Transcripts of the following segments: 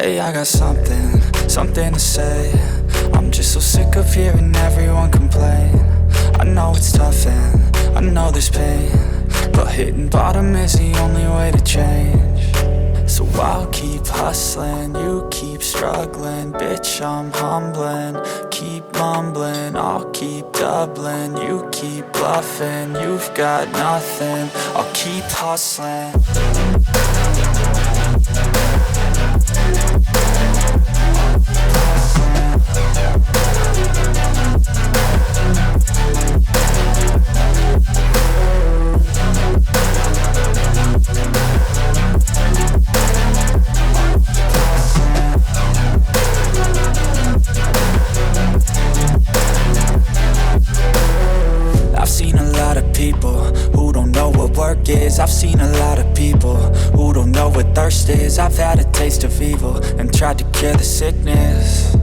Hey, I got something to say. I'm just so sick of hearing everyone complain. I know it's tough and I know there's pain, but hitting bottom is the only way to change. So I'll keep hustling, you keep struggling. Bitch, I'm humbling, keep mumbling. I'll keep doubling, you keep bluffing. You've got nothing, I'll keep hustling. I've seen a lot of people who don't know what work is. I've seen a lot of people who don't know what thirst is. I've had a taste of evil and tried to cure the sickness,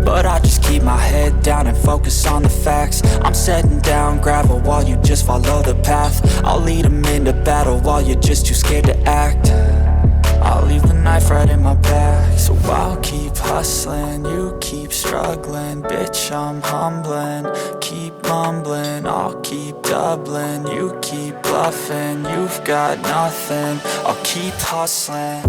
but I just keep my head down and focus on the facts. I'm setting down gravel while you just follow the path. I'll lead them into battle while you're just too scared to act. I'll leave the knife right in my back. So I'll keep hustling, you keep struggling. Bitch, I'm humbling, keep mumbling. I'll keep doubling, you keep bluffing. You've got nothing, I'll keep hustling.